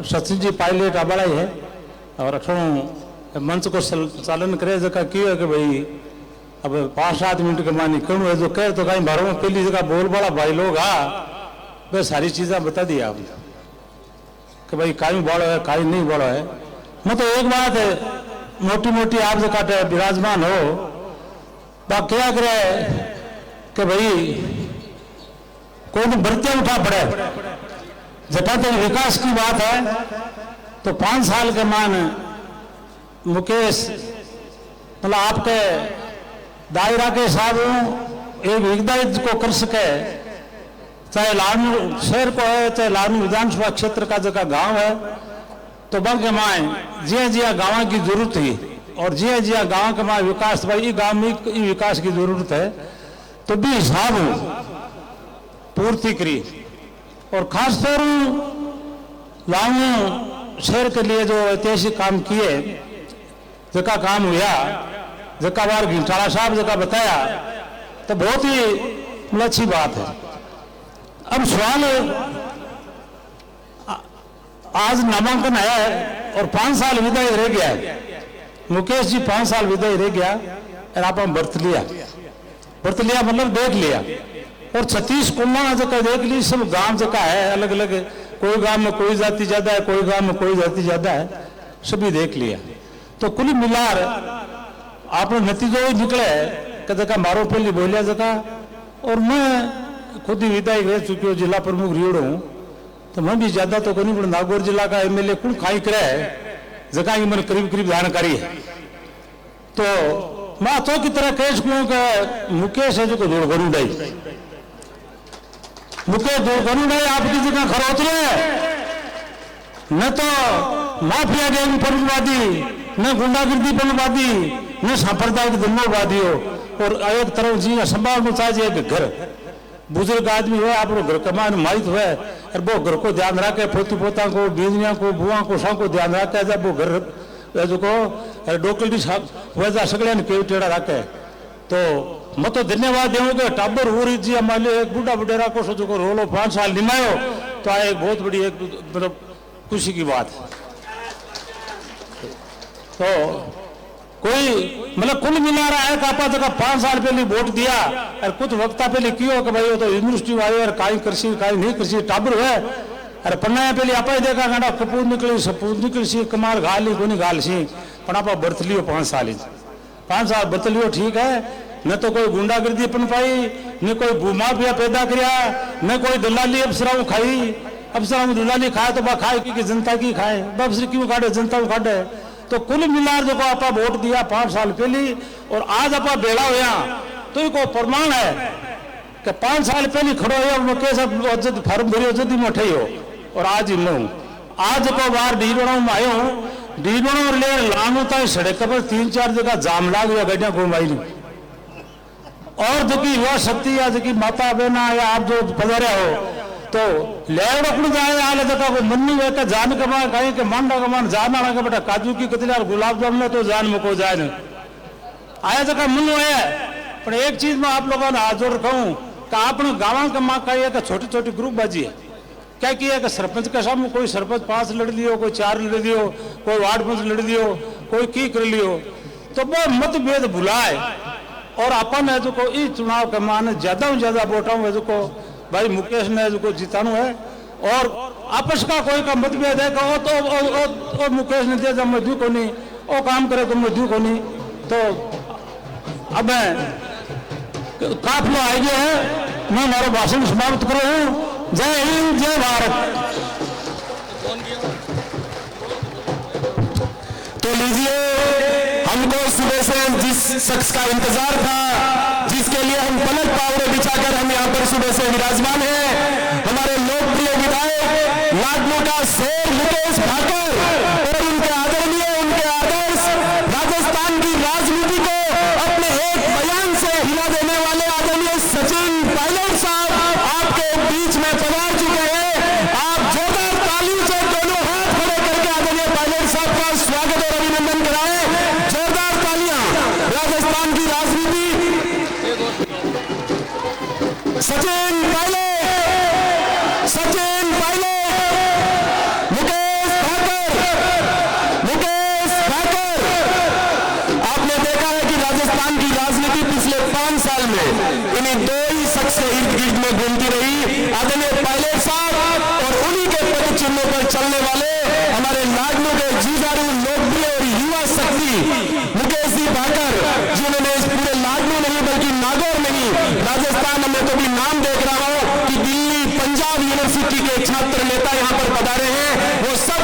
Sachin ji pilot आबाड़ा है और अठों मंच को चालन करे जगह क्यों है कि भाई अब 5-7 मिनट के मानी क्यों है जो कह तो कहीं बारों में पहली जगह बोल बड़ा भाई लोग वे सारी चीज़ें बता दी आप कि भाई काई बड़ो है काई नहीं बड़ो है। मैं तो एक बात है मोटी मोटी आप जो काटे विराजमान हो बात क्या करे कि भाई कोई ने बर्तियां उठा पड़े जब तक विकास की बात है तो 5 साल के मान मुकेश मतलब आपके दायरा के हिसाब एक हिदायत को कर सके, चाहे लाडनू शहर को है चाहे लाडनू विधानसभा क्षेत्र का जगह गांव है तो बंग के माए जिया जिया गांव की जरूरत है और जिया जिया गांव के माए विकास भाई गांव में विकास की जरूरत है तो भी हिसाब पूर्ति करी। और खासतौर लाडनू शहर के लिए जो ऐतिहासिक काम किए जका काम हुआ जका बार घिंटाला साहब जका बताया तो बहुत ही अच्छी बात है। अब सवाल आज नामांकन है और 5 साल विदाई रह गया है, मुकेश जी 5 साल विदाई रह गया और आप बरत लिया मतलब देख लिया और 36 कुंडा जगह देख ली सब गांव जगह है अलग अलग, कोई गांव में कोई जाति ज्यादा है कोई गांव में कोई जाति ज्यादा है, सभी देख लिया तो कुल मिलार आपने नतीजो ही निकले कि जगह मारो पहली बोलिया जगह और मैं खुद ही विदाई रह चुकी हूँ जिला प्रमुख रियोड़ हूँ तो मैं भी ज्यादा तो नहीं पर नागौर जिला का एमएलए कौन खाई करे जगह की मैंने करीब करीब जानकारी है तो मैं तो की तरह कह सकूँ कि मुकेश है जो को जोड़ गरुडाई मुकेश जोड़ गरुडाई आपकी जगह खरोतरे न तो माफिया गैंग परवादी न गुंडागर्दी परवादी न सांप्रदायिक दंगोवादी हो और एक तरफ जी संभाल चाहिए एक घर बुजुर्ग आदमी है आप घर कमान माहित हुए और वो घर को ध्यान रखे पोती पोता को बीजनिया को बुआ को सब को ध्यान रखे जब वो घर जो को डोकली वैसा सगड़े ने केव टेढ़ा रखे तो मैं तो धन्यवाद दूंगा टाबर हो रही जी हमारे एक बूढ़ा बुढ़ेरा को जो को रोलो 5 साल निमायो तो एक बहुत बड़ी एक मतलब खुशी की बात है। तो कोई मतलब कुल मिला रहा है कि आप जगह 5 साल पहले वोट दिया और कुछ वक्त पहले क्यों कि भाई वो तो यूनिवर्सिटी वाले और काई कृषि काई नहीं कृषि टाबर है अरे पन्ना पहले आप देखा गाड़ा कपूर निकली सपूर निकली सी कमाल गाली कोनी गाल सी पर आप बरत लियो 5 साल 5 साल बरत लियो ठीक है न तो कोई गुंडागर्दी अपन पाई न कोई भूमाफिया पैदा किया न कोई दलाली अफसराओं खाई अफसराओं दलाली खाए तो खाए की जनता की खाए अफसर क्यों काटे जनता को काटे तो कुल मिलाकर जो आप वोट दिया 5 साल पहले और आज आप बेड़ा होया तो को प्रमाण है कि 5 साल पहले खड़ो हो मुकेश फार्म भरी जल्दी में उठे हो और आज इन आज को बार डीडोड़ा में आयो डीडोड़ा ले लानू तक सड़क पर 3-4 जगह जाम लाग गया गड्डियां घुमाई और जो की युवा शक्ति या जो की माता बहना या आप जो पधारे हो तो लेवड़ अपनी जाए आले जगह को मन्नी वे का जान कमा कहीं के मांडा कमान जान आना का बेटा काजू की कतली और गुलाब जामुन तो जान में को जाए आया जगह मनु है पर एक चीज में आप लोगों ने हाथ जोड़ कहूँ कि आपने गाँव का माँ का एक छोटी छोटी ग्रुप बाजी है क्या किया कि सरपंच के सामने कोई सरपंच 5 लड़ लियो कोई 4 लड़ लियो कोई वार्ड 5 लड़ लियो कोई की कर लियो तो वो मतभेद भुलाए और अपन है जो को इस चुनाव के मान ज्यादा से ज्यादा वोटों में जो को भाई मुकेश ने जो जितानु है और आपस का कोई का मतभेद है तो मुकेश ने दिया जब मजदू को नहीं वो काम करे तो मजदू को नहीं तो अब काफिला आ गया है मैं हमारा भाषण समाप्त कर रहा हूँ। जय हिंद जय भारत। तो लीजिए हमको सुबह से जिस शख्स का इंतजार था जिसके लिए हम पलक पावड़े बिछाकर हम यहाँ पर सुबह से विराजमान हैं हमारे लोकप्रिय विधायक लाडनू का शेर मुकेश भाकर और उनके आदरणीय उनके आदर्श राजस्थान की राजनीति को अपने एक बयान से हिला देने वाले आदरणीय सचिन पायलट साहब आपके बीच में पधार चुके हैं। आप जोरदार तालियों से दोनों हाथ खड़े करके आदरणीय पायलट साहब का स्वागत और अभिनंदन कराएं। जोरदार तालियां। राजस्थान की राजनीति सचिन पायलट मुकेश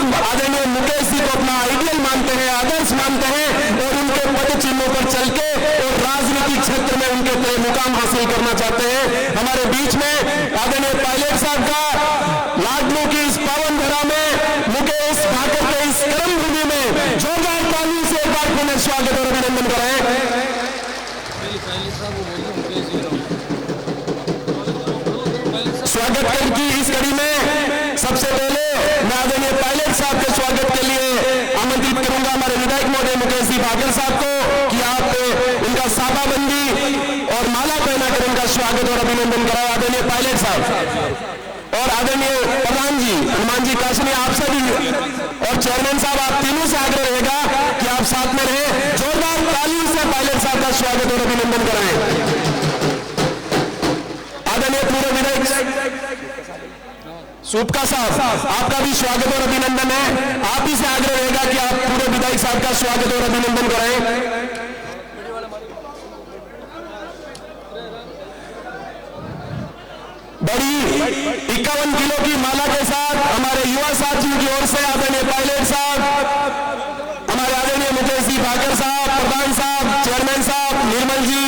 हम आदरणीय मुकेश जी को अपना आइडियल मानते हैं, आदर्श मानते हैं और उनके पद चिन्हों पर चल के और राजनीतिक क्षेत्र में उनके तय मुकाम हासिल करना चाहते हैं। हमारे बीच में आदरणीय पायलट साहब का लाडनों की इस पावन धरा में मुकेश भाकर के इस कर्म भूमि में जोरदार तालियों से एक बार पुनः स्वागत और अभिनंदन कराएं। स्वागत की इस कड़ी में सबसे पहले मैं आदरणीय पायलट साहब के स्वागत के लिए आमंत्रित करूंगा हमारे विधायक महोदय मुकेश जी भाकर साहब को कि आप उनका साफाबंदी और माला पहनाकर उनका स्वागत और अभिनंदन कराओ। आदरणीय पायलट साहब और आदरणीय प्रधान जी हनुमान जी काशनी, आप सभी और चेयरमैन साहब, आप तीनों से आग्रह रहेगा कि आप साथ में रहें। जोरदार तालियों से पायलट साहब का स्वागत और अभिनंदन कराएं। आदरणीय पूर्व विधायक सुपका साहब, आपका भी स्वागत और अभिनंदन है। आप ही से आग्रह रहेगा कि आप पूर्व विधायक साहब का स्वागत और अभिनंदन कराएं। बड़ी 51 किलो की माला के साथ हमारे युवा साथियों की ओर से आदरणीय पायलट साहब, हमारे आदरणीय मुकेश जी भाकर साहब, प्रधान साहब, चेयरमैन साहब, निर्मल जी,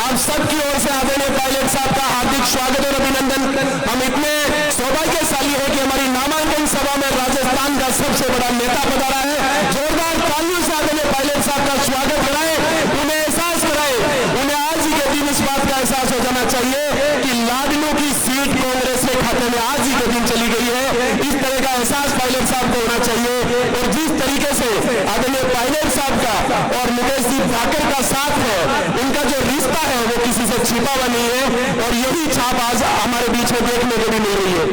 आप सबकी ओर से आदरणीय पायलट साहब का हार्दिक स्वागत और अभिनंदन। हम इतने सौभाग्यशाली है कि हमारी नामांकन सभा में राजस्थान का सबसे बड़ा नेता पधारा है। जोरदार तालियों से आदरणीय पायलट साहब का स्वागत कराएं, उन्हें एहसास कराएं, उन्हें आज ही के दिन इस बात का एहसास हो जाना चाहिए कि लाडनों की सीट कांग्रेस के खाते में आज ही के दिन चली गई है। इस तरह का एहसास पायलट साहब को होना चाहिए और जिस तरीके से आदरणीय पायलट साहब का और मुकेश जी भाकर का साथ है, उनका जो रिश्ता है वो किसी से छिपा हुआ नहीं है और यही छाप आज हमारे बीच में देखने को भी मिल रही है।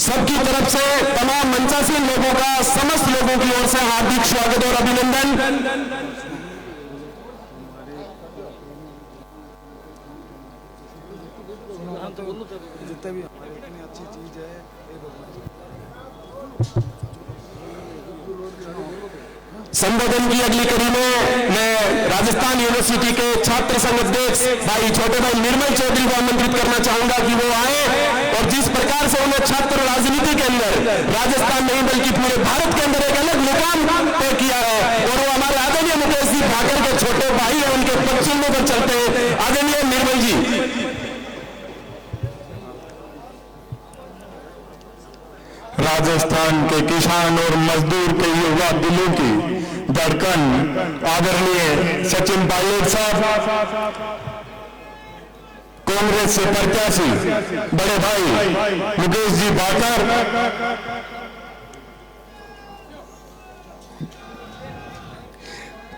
सबकी तरफ से तमाम मंचासीन लोगों का समस्त लोगों की ओर से हार्दिक स्वागत और अभिनंदन। जितने भी इतनी अच्छी चीज है संबोधन की अगली कड़ी में मैं राजस्थान यूनिवर्सिटी के छात्र संघ अध्यक्ष भाई छोटे भाई निर्मल चौधरी को आमंत्रित करना चाहूंगा कि वो आए और जिस प्रकार से उन्होंने छात्र राजनीति के अंदर राजस्थान नहीं बल्कि पूरे भारत के अंदर एक अलग मुकाम तय किया है और वो हमारे आदरणीय मुकेश जी भाकर के छोटे भाई है, उनके पश्चिमों पर चलते हैं। आदरणीय निर्मल जी। राजस्थान के किसान और मजदूर के युवा दिलों की धड़कन आदरणीय सचिन पायलट साहब, कांग्रेस से प्रत्याशी बड़े भाई मुकेश जी भाकर,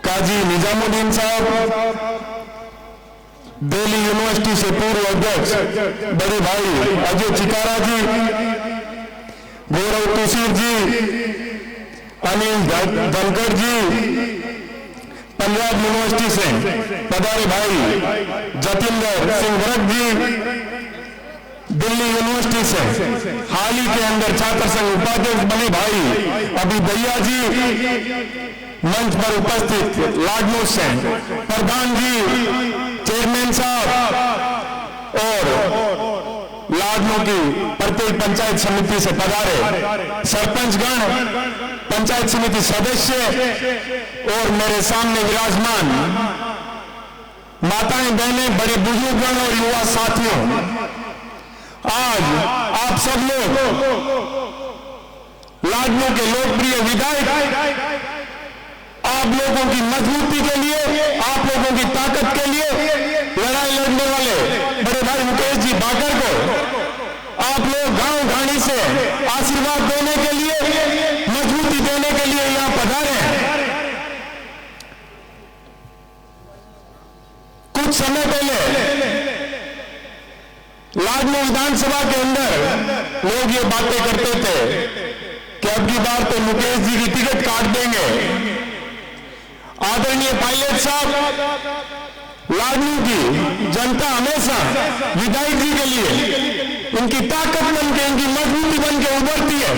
काजी निजामुद्दीन साहब, दिल्ली यूनिवर्सिटी से पूर्व अध्यक्ष बड़े भाई अजय चिकारा जी, गौरव तुसीर जी, अनिल धनखड़ जी, पंजाब यूनिवर्सिटी से पधारे भाई जतिंदर सिंह भरत जी, दिल्ली यूनिवर्सिटी से हाल ही के अंदर छात्र संघ उपाध्यक्ष बने भाई अभी भैया जी, मंच पर उपस्थित लाडनों से प्रधान जी, चेयरमैन साहब और लाडनों की प्रत्येक पंचायत समिति से पधारे सरपंचगण, पंचायत समिति सदस्य और मेरे सामने विराजमान माताएं, बहनें, बड़े बुजुर्गगण और युवा साथियों, आज आप सब लोग लाडनों के लोकप्रिय विधायक, आप लोगों की मजबूती के लिए, आप लोगों की ताकत के लिए लड़ाई लड़ने वाले बड़े भाई मुकेश जी भाकर को आप लोग गांव घानी से आशीर्वाद देने के लिए, मजबूती देने के लिए यहां पधारे हैं। कुछ समय पहले लाडनों विधानसभा के अंदर लोग ये बातें करते थे कि अब की बार तो मुकेश जी की टिकट काट देंगे। आदरणीय पायलट साहब, लाडनों की जनता हमेशा विधायक जी के लिए इनकी ताकत बन के, इनकी मजबूती बन के उभरती है,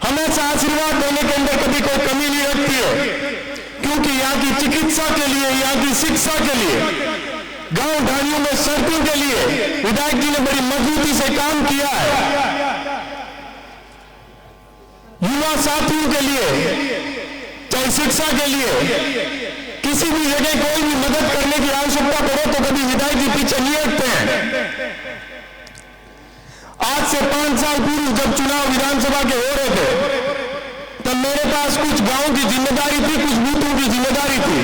हमेशा आशीर्वाद देने के अंदर कभी कोई कमी नहीं रखती है, क्योंकि यहाँ की चिकित्सा के लिए, यहाँ की शिक्षा के लिए गांव ढाणियों में सड़कों के लिए विधायक जी ने बड़ी मजबूती से काम किया है। युवा साथियों के लिए, चाहे शिक्षा के लिए, किसी भी जगह कोई भी मदद करने की आवश्यकता पड़े तो कभी विधायक जी पीछे नहीं हटते हैं। आज से 5 साल पूर्व जब चुनाव विधानसभा के हो रहे थे तब मेरे पास कुछ गांव की जिम्मेदारी थी, कुछ बूथों की जिम्मेदारी थी।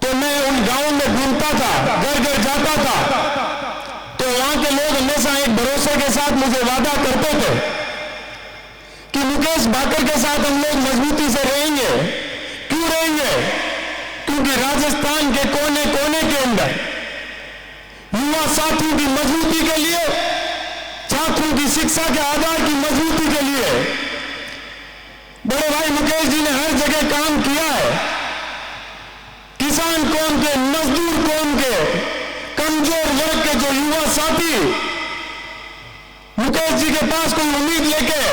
तो मैं उन गांवों में घूमता था, घर घर जाता था, तो वहां के लोग हमेशा एक भरोसे के साथ मुझे वादा करते थे कि मुकेश भाकर के साथ हम लोग मजबूती से रहेंगे। क्यों रहेंगे? क्योंकि राजस्थान के कोने कोने के अंदर युवा साथियों की मजबूती के लिए, छात्रों की शिक्षा के आधार की मजबूती के लिए बड़े भाई मुकेश जी ने हर जगह काम किया है। किसान कौम के, मजदूर कौम के, कमजोर वर्ग के जो युवा साथी मुकेश जी के पास कोई उम्मीद लेके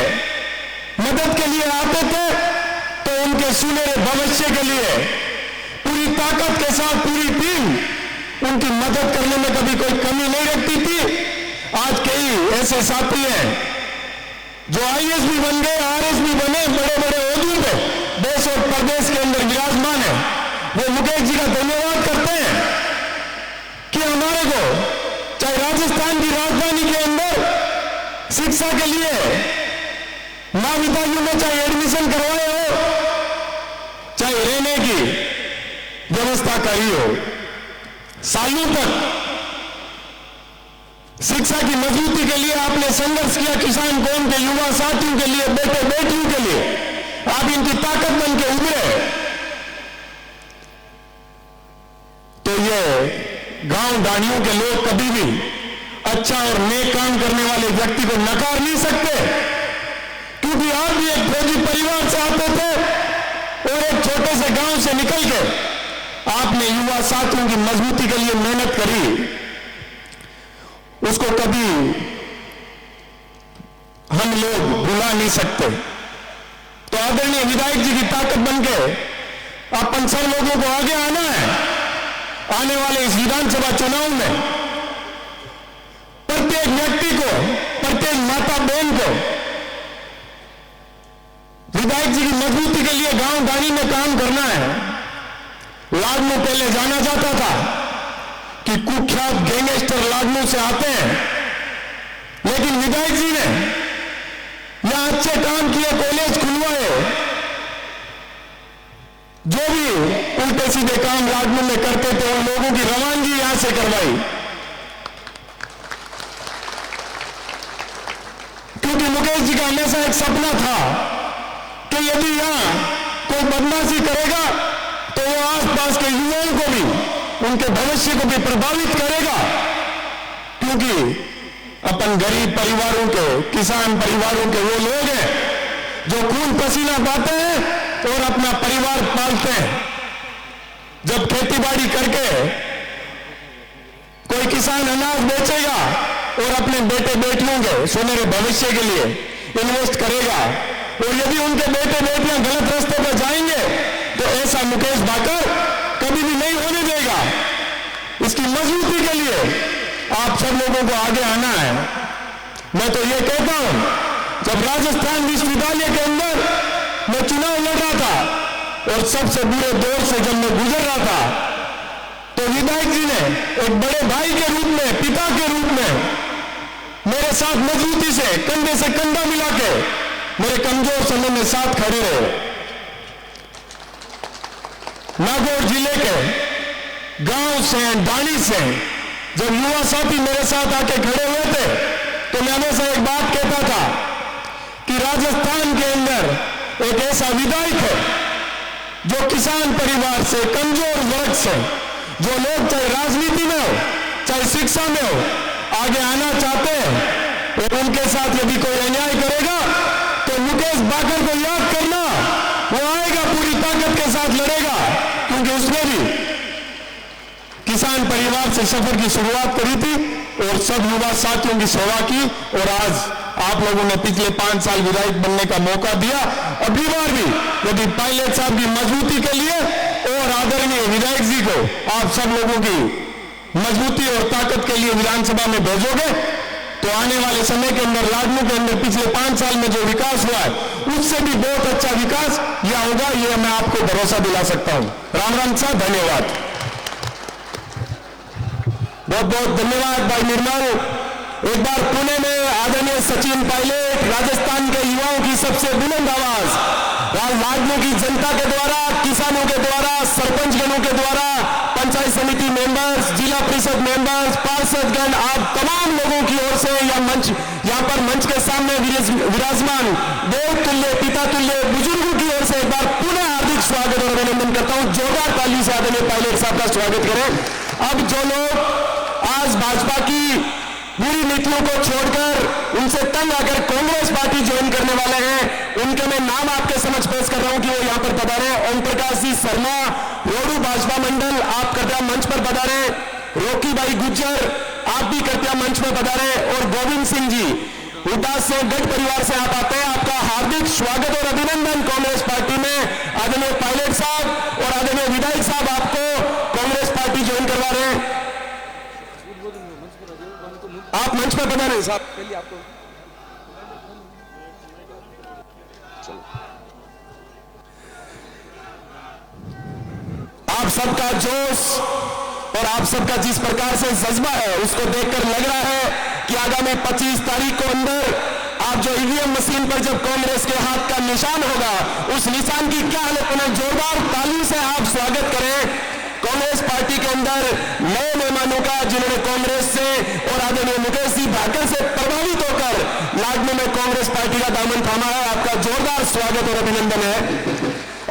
मदद के लिए आते थे तो उनके सुनहरे भविष्य के लिए पूरी ताकत के साथ पूरी टीम उनकी मदद करने में कभी कोई कमी नहीं रखती थी। आज कई ऐसे साथी हैं जो IAS भी बन गए, RS भी बने, बड़े बड़े ओहदों पे देश और प्रदेश के अंदर विराजमान है। वो मुकेश जी का धन्यवाद करते हैं कि हमारे को चाहे राजस्थान की राजधानी के अंदर शिक्षा के लिए महाविद्यालयों में चाहे एडमिशन करवाए हो, चाहे रहने की व्यवस्था करी हो, सालों तक शिक्षा की मजबूती के लिए आपने संघर्ष किया। किसान कौम के युवा साथियों के लिए, बेटे बेटियों के लिए आप इनकी ताकत बन के उभरे। तो ये गांव ढाणियों के लोग कभी भी अच्छा और नेक काम करने वाले व्यक्ति को नकार नहीं सकते, क्योंकि आप भी एक फौजी परिवार से आते थे और एक छोटे से गांव से निकल के आपने युवा साथियों की मजबूती के लिए मेहनत करी। उसको कभी हम लोग भुला नहीं सकते। तो आदरणीय विधायक जी की ताकत बन के आप सब लोगों को आगे आना है। आने वाले इस विधानसभा चुनाव में प्रत्येक व्यक्ति को, प्रत्येक माता बहन को विधायक जी की मजबूती के लिए गांव ढाणी में काम करना है। लाडनू पहले जाना जाता था कि कुख्यात गैंगस्टर लाडनू से आते हैं, लेकिन विधायक जी ने यहां अच्छे काम किए, कॉलेज खुलवाए, जो भी उल्टे सीधे काम लाडनू में करते थे उन लोगों की रवानगी यहां से करवाई। क्योंकि मुकेश जी का हमेशा एक सपना था कि यदि यहां कोई बदमाशी करेगा तो वो आसपास के युवाओं को भी, उनके भविष्य को भी प्रभावित करेगा। क्योंकि अपन गरीब परिवारों के, किसान परिवारों के वो लोग हैं जो खून पसीना बहाते हैं और अपना परिवार पालते हैं। जब खेतीबाड़ी करके कोई किसान अनाज बेचेगा और अपने बेटे बेटियों के सुनहरे भविष्य के लिए इन्वेस्ट करेगा, और यदि उनके बेटे बेटियां गलत रास्ते पर जाएंगे तो ऐसा मुकेश भाकर कभी भी नहीं होने देगा। इसकी मजबूती के लिए आप सब लोगों को आगे आना है। मैं तो ये कहता हूं, जब राजस्थान विश्वविद्यालय के अंदर मैं चुनाव लड़ रहा था और सबसे बुरे दौर से जब मैं गुजर रहा था, तो विधायक जी ने एक बड़े भाई के रूप में, पिता के रूप में मेरे साथ मजबूती से कंधा मिला के मेरे कमजोर समय में साथ खड़े रहे। नागौर जिले के गांव से, ढाणी से जब युवा साथी मेरे साथ आके खड़े हुए थे तो मैं हमेशा एक बात कहता था कि राजस्थान के अंदर एक ऐसा विधायक है जो किसान परिवार से, कमजोर वर्ग से, जो लोग चाहे राजनीति में हो, चाहे शिक्षा में हो, आगे आना चाहते हैं, और उनके साथ यदि कोई अन्याय करेगा तो मुकेश भाकर को याद करना, वो आएगा, पूरी ताकत के साथ लड़ेगा। क्योंकि उसने भी किसान परिवार से सफर की शुरुआत करी थी और सब युवा साथियों की सेवा की, और आज आप लोगों ने पिछले 5 साल विधायक बनने का मौका दिया। अगली बार भी यदि पायलट साहब की मजबूती के लिए और और आदरणीय विधायक जी को आप सब लोगों की मजबूती और ताकत के लिए विधानसभा में भेजोगे तो आने वाले समय के अंदर लाडनू के अंदर पिछले 5 साल में जो विकास हुआ है उससे भी बहुत अच्छा विकास यह होगा, यह मैं आपको भरोसा दिला सकता हूं। राम राम साहब, धन्यवाद। बहुत बहुत धन्यवाद भाई निर्मल। एक बार पुणे में आदरणीय सचिन पायलट, राजस्थान के युवाओं की सबसे बुलंद आवाज, लाडनू की जनता के द्वारा, किसानों के द्वारा, सरपंचगणों के द्वारा, पंचायत समिति मेंबर्स, जिला परिषद मेंबर्स, पार्षदगण, आप तमाम लोगों की ओर से यहाँ पर मंच के सामने विराजमान देव तुल्य, पिता तुल्य बुजुर्गों की ओर से एक बार पुनः हार्दिक स्वागत और अभिनंदन करता हूं। जोरदार ताली से आदरणीय पायलट साहब का स्वागत करें। अब जो लोग आज भाजपा की पूरी नीतियों को छोड़कर उनसे तंग आकर कांग्रेस पार्टी ज्वाइन करने वाले हैं, उनके मैं नाम आपके समझ पेश कर रहा हूं कि वो यहां पर पधारे। ओम प्रकाश जी शर्मा, रोडू भाजपा मंडल, आप कृपया मंच पर पधारे। रोकी भाई गुज्जर, आप भी कृपया मंच पर पधारे। और गोविंद सिंह जी उदास से गढ़ परिवार से आप आते हैं, आपका हार्दिक स्वागत और अभिनंदन कांग्रेस पार्टी में। आदरणीय पायलट साहब और आदरणीय विधायक साहब आपको कांग्रेस पार्टी ज्वाइन करवा रहे हैं। आप मंच पर बना रहे साहब, पहले आपको आप सबका जोश और आप सबका जिस प्रकार से जज्बा है उसको देखकर लग रहा है कि आगामी 25 तारीख को अंदर आप जो ईवीएम मशीन पर जब कांग्रेस के हाथ का निशान होगा उस निशान की क्या हालत होना। जोरदार ताली से आप स्वागत करें कांग्रेस पार्टी के अंदर नए मेहमानों का, जिन्होंने कांग्रेस से और आदरणीय मुकेश जी भाकर से प्रभावित होकर लाडनू में कांग्रेस पार्टी का दामन थामा है। आपका जोरदार स्वागत और अभिनंदन है।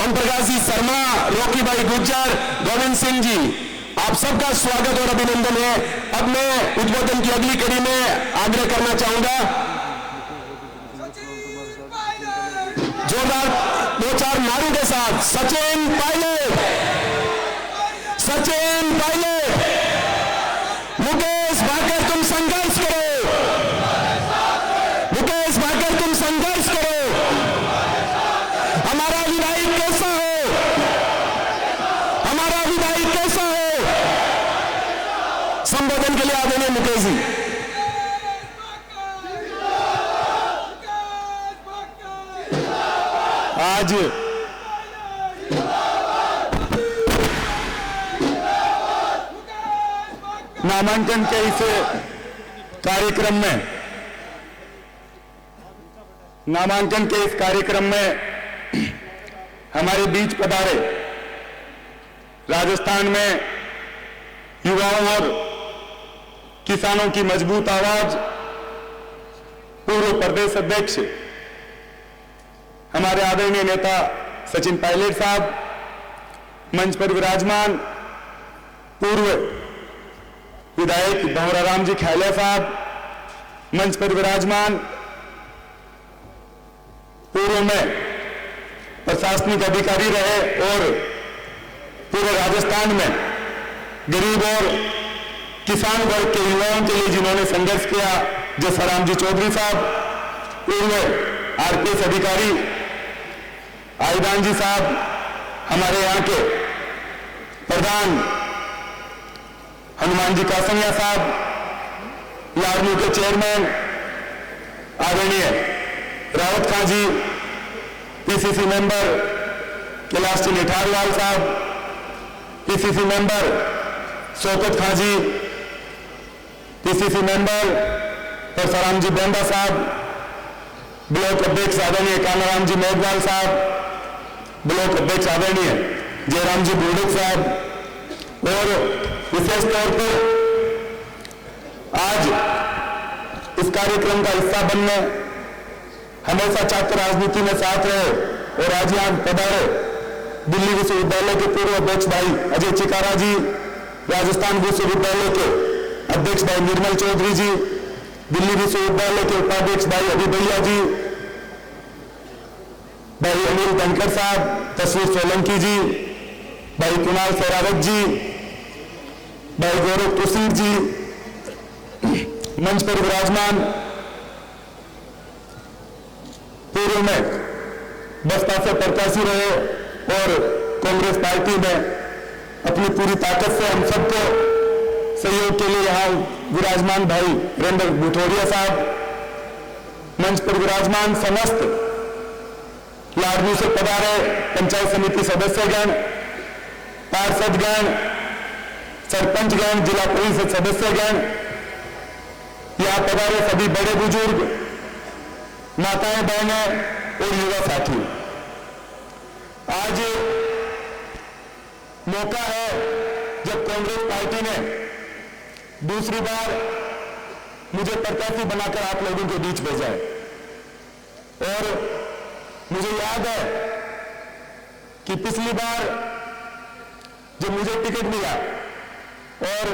ओम प्रकाश जी शर्मा, रोकी भाई गुज्जर, गोविंद सिंह जी, आप सबका स्वागत और अभिनंदन है। अब मैं उद्बोधन की अगली कड़ी में आग्रह करना चाहूंगा, जोरदार 2-4 नारों के साथ, सचिन पायलट, सचिन पायलट, मुकेश भाकर तुम संघर्ष करो, मुकेश भाकर तुम संघर्ष करो, हमारा विधायक कैसा हो, हमारा विधायक कैसा हो। संबोधन के लिए आदरणीय मुकेश जी। आज नामांकन के इस कार्यक्रम में हमारे बीच पधारे राजस्थान में युवाओं और किसानों की मजबूत आवाज पूर्व प्रदेश अध्यक्ष हमारे आदरणीय नेता सचिन पायलट साहब, मंच पर विराजमान पूर्व विधायक भंवरा राम जी खैले साहब, मंच पर विराजमान पूर्व में प्रशासनिक अधिकारी रहे और पूरे राजस्थान में गरीब और किसान वर्ग के युवाओं के लिए जिन्होंने संघर्ष किया, जैसा राम जी चौधरी साहब, पूर्व आरपीएस अधिकारी आयुधान जी साहब, हमारे यहाँ के प्रधान हनुमान जी कासनिया साहब, लाडनू के चेयरमैन आदरणीय रावत खां जी, पीसीसी मेंबर कैलाश जी निठारवाल साहब, पीसीसी मेंबर शौकत खां जी, पीसीसी मेंबर परसराम जी बेंदा साहब, ब्लॉक अध्यक्ष आदरणीय कानाराम जी मेघवाल साहब, ब्लॉक अध्यक्ष आदरणीय जयराम जी बुर्डुक साहब, और विशेष तौर पर आज इस कार्यक्रम का हिस्सा बनने हमेशा छात्र राजनीति में साथ रहे और आज यहाँ पधारे दिल्ली विश्वविद्यालय के पूर्व अध्यक्ष भाई अजय चिकारा जी, राजस्थान विश्वविद्यालय के अध्यक्ष भाई निर्मल चौधरी जी, दिल्ली विश्वविद्यालय के उपाध्यक्ष भाई अभी भैया जी, भाई अनिल धनखड़ साहब, तस्वीर सोलंकी जी, भाई कुणाल शेरावत जी, भाई गौरव तुसीर जी, मंच पर विराजमान पूर्व में बसपा से प्रत्याशी रहे और कांग्रेस पार्टी में अपनी पूरी ताकत से हम सबको सहयोग के लिए यहाँ विराजमान भाई वीरेंद्र बुथोड़िया साहब, मंच पर विराजमान समस्त लाडनू से पधारे पंचायत समिति सदस्यगण, पार्षदगण, सरपंचगण, जिला परिषद सदस्यगण, यहाँ पधारे सभी बड़े बुजुर्ग, माताएं बहनें और युवा साथी। आज मौका है जब कांग्रेस पार्टी ने दूसरी बार मुझे प्रत्याशी बनाकर आप लोगों के बीच भेजा है। और मुझे याद है कि पिछली बार जब मुझे टिकट मिला, और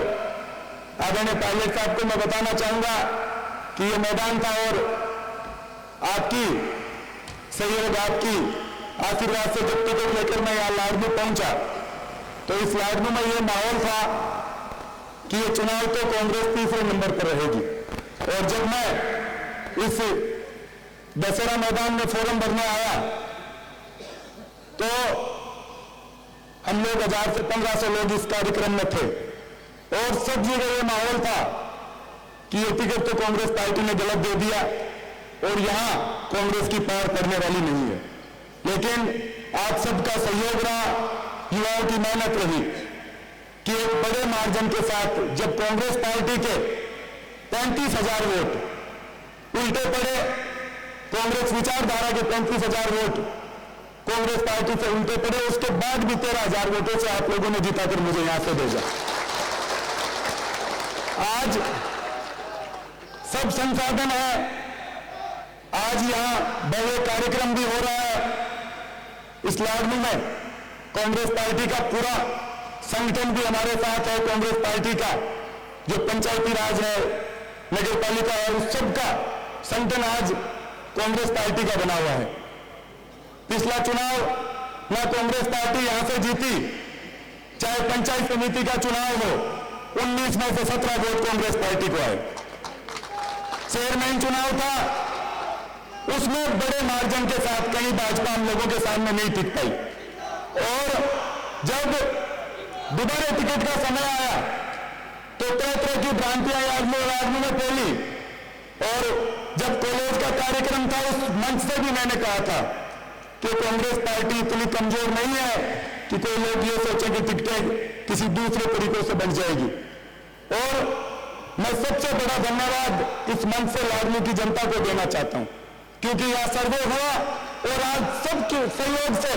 आदरणीय पायलट साहब को मैं बताना चाहूंगा कि यह मैदान था और आपकी सहयोग, आपकी आशीर्वाद से जब टिकट लेकर मैं यहाँ लाडनू पहुंचा तो इस लाडनू में यह माहौल था कि ये चुनाव तो कांग्रेस तीसरे नंबर पर रहेगी। और जब मैं इस दशहरा मैदान में फॉर्म भरने आया तो हम लोग 1000 से 1500 लोग इस कार्यक्रम में थे और सब जगह ये माहौल था कि ये टिकट तो कांग्रेस पार्टी ने गलत दे दिया और यहां कांग्रेस की पार पड़ने वाली नहीं है। लेकिन आप सबका सहयोग रहा, युवाओं की मेहनत रही कि एक बड़े मार्जिन के साथ जब कांग्रेस पार्टी के 35,000 वोट उल्टे पड़े, कांग्रेस विचारधारा के 35,000 वोट कांग्रेस पार्टी से उल्टे पड़े, उसके बाद भी 13,000 वोटों से आप लोगों ने जिताकर मुझे यहां से भेजा। आज सब संसाधन है, आज यहां बड़े कार्यक्रम भी हो रहा है। इस लाडनू में कांग्रेस पार्टी का पूरा संगठन भी हमारे साथ है। कांग्रेस पार्टी का जो पंचायती राज है, नगर पालिका है, उस सबका संगठन आज कांग्रेस पार्टी का बना हुआ है। पिछला चुनाव ना कांग्रेस पार्टी यहां से जीती, चाहे पंचायत समिति का चुनाव हो, 19 में से 17 वोट कांग्रेस पार्टी को आए। चेयरमैन चुनाव था, उसमें बड़े मार्जिन के साथ कहीं भाजपा हम लोगों के सामने नहीं टिक पाई। और जब दोबारा टिकट का समय आया तो तरह तरह की भ्रांतियां लाडनू में फैली। और जब कॉलेज का कार्यक्रम था, उस मंच से भी मैंने कहा था कि कांग्रेस पार्टी इतनी कमजोर नहीं है कि कोई लोग ये सोचे कि टिकटें किसी दूसरे तरीकों से बन जाएगी। और मैं सबसे बड़ा धन्यवाद इस मंच से लाडनू की जनता को देना चाहता हूं, क्योंकि यह सर्वे हुआ और आज सबके सहयोग से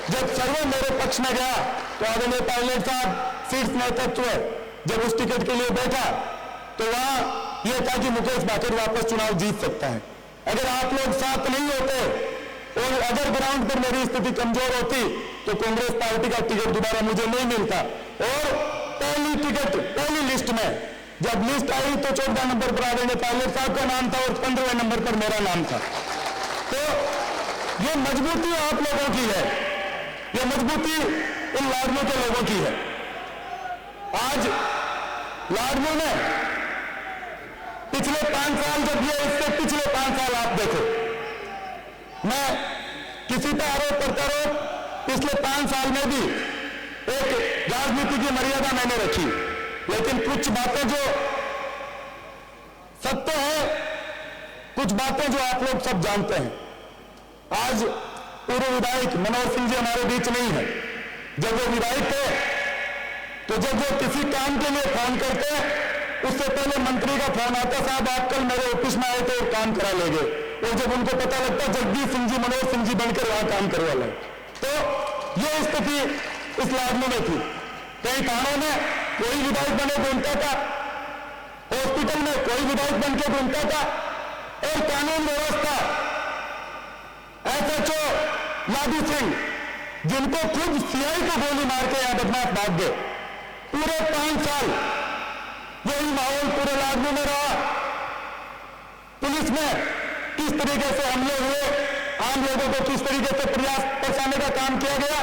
जब सर्वे मेरे पक्ष में गया तो आदरणीय पायलट साहब शीर्ष नेतृत्व जब उस टिकट के लिए बैठा तो वहां यह था कि मुकेश भाकर वापस चुनाव जीत सकता है। अगर आप लोग साथ नहीं होते और अगर ग्राउंड पर मेरी स्थिति कमजोर होती तो कांग्रेस पार्टी का टिकट दोबारा मुझे नहीं मिलता। और पहली टिकट, पहली लिस्ट में जब लिस्ट आई तो 14 नंबर पर आदरणीय पायलट साहब का नाम था और 15वें नंबर पर मेरा नाम था। तो ये मजबूती आप लोगों की है, ये मजबूती इन लाडनू के लोगों की है। आज लाडनू में पिछले 5 साल जब ये, इससे पिछले 5 साल आप देखो, मैं किसी का आरोप प्रत्यारोप पिछले 5 साल में भी एक राजनीति की मर्यादा मैंने रखी, लेकिन कुछ बातें जो सत्य है, कुछ बातें जो आप लोग सब जानते हैं। आज पूर्व विधायक मनोहर सिंह जी हमारे बीच नहीं है। जब वो विधायक थे तो जब वो किसी काम के लिए फोन करते, उससे पहले मंत्री का फोन आता, साहब आप कल मेरे ऑफिस में आए थे और काम करा ले गए। और जब उनको पता लगता जगदीश सिंह जी, मनोहर सिंह जी बनकर वहां काम करवा ले। तो ये स्थिति इस लाडनू में थी। कई थानों में कोई विधायक बने घूमता था, हॉस्पिटल में कोई विधायक बन के घूमता था, और कानून व्यवस्था एसएचओ लाडू सिंह, जिनको खुद सीआई को गोली मार के यहां बदमाश भाग गए, पूरे 5 साल यही माहौल पूरे लाडनू में रहा। पुलिस में किस तरीके से हमले हुए, आम लोगों को किस तरीके से प्रयास फंसाने का काम किया गया,